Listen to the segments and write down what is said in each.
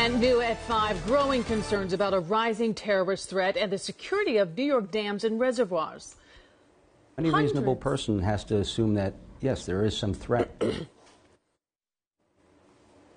And new at 5, growing concerns about a rising terrorist threat and the security of New York dams and reservoirs. Any reasonable person has to assume that, yes, there is some threat.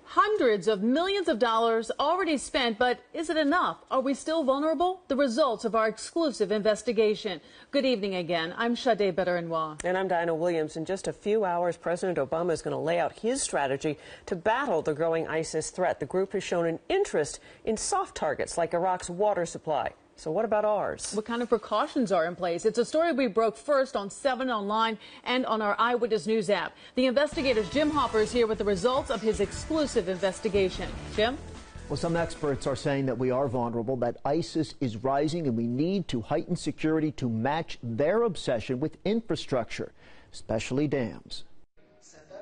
Hundreds of millions of dollars already spent, but is it enough? Are we still vulnerable? The results of our exclusive investigation. Good evening again. I'm Sade Better-Noir. And I'm Diana Williams. In just a few hours, President Obama is going to lay out his strategy to battle the growing ISIS threat. The group has shown an interest in soft targets like Iraq's water supply. So what about ours? What kind of precautions are in place? It's a story we broke first on 7 Online and on our Eyewitness News app. The investigator's Jim Hopper is here with the results of his exclusive investigation. Jim? Well, some experts are saying that we are vulnerable, that ISIS is rising, and we need to heighten security to match their obsession with infrastructure, especially dams.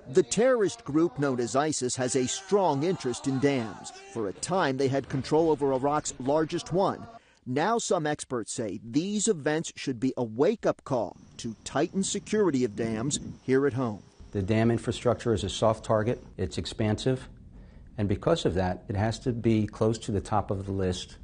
The terrorist group known as ISIS has a strong interest in dams. For a time, they had control over Iraq's largest one. Now some experts say these events should be a wake-up call to tighten security of dams here at home. The dam infrastructure is a soft target. It's expansive. And because of that, it has to be close to the top of the list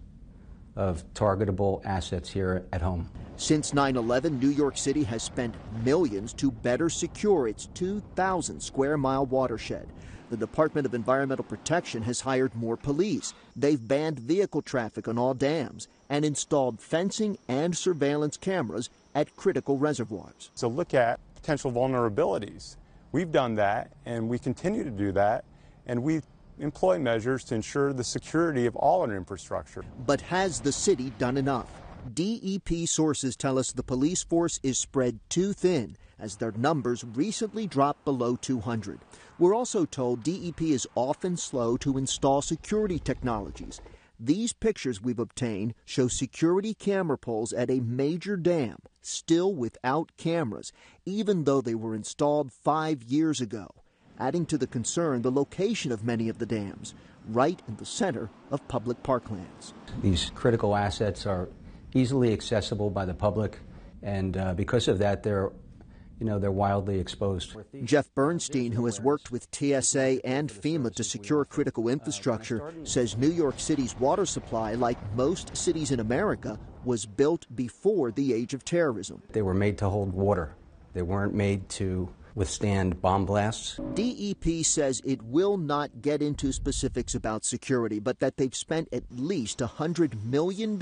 of targetable assets here at home. Since 9/11, New York City has spent millions to better secure its 2,000-square-mile watershed. The Department of Environmental Protection has hired more police. They've banned vehicle traffic on all dams and installed fencing and surveillance cameras at critical reservoirs. So look at potential vulnerabilities. We've done that, and we continue to do that, and we employ measures to ensure the security of all our infrastructure. But has the city done enough? DEP sources tell us the police force is spread too thin, as their numbers recently dropped below 200. We're also told DEP is often slow to install security technologies. These pictures we've obtained show security camera poles at a major dam still without cameras, even though they were installed 5 years ago. Adding to the concern, the location of many of the dams, right in the center of public parklands. These critical assets are easily accessible by the public, and because of that, they're wildly exposed. Jeff Bernstein, who has worked with TSA and FEMA to secure critical infrastructure, says New York City's water supply, like most cities in America, was built before the age of terrorism. They were made to hold water. They weren't made to withstand bomb blasts. DEP says it will not get into specifics about security, but that they've spent at least $100 million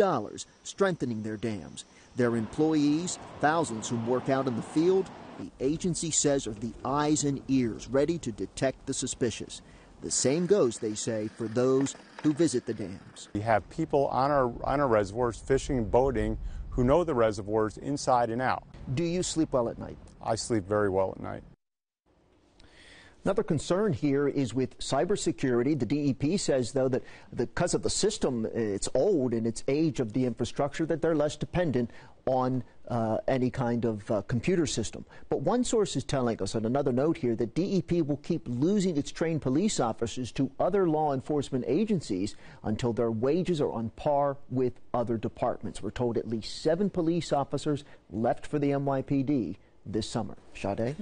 strengthening their dams. Their employees, thousands who work out in the field, the agency says are the eyes and ears ready to detect the suspicious. The same goes, they say, for those who visit the dams. We have people on our reservoirs fishing and boating who know the reservoirs inside and out. Do you sleep well at night? I sleep very well at night. Another concern here is with cybersecurity. The DEP says, though, that because of the system, it's old and its age of the infrastructure, that they're less dependent on any kind of computer system. But one source is telling us, on another note here, that DEP will keep losing its trained police officers to other law enforcement agencies until their wages are on par with other departments. We're told at least 7 police officers left for the NYPD this summer. Sade?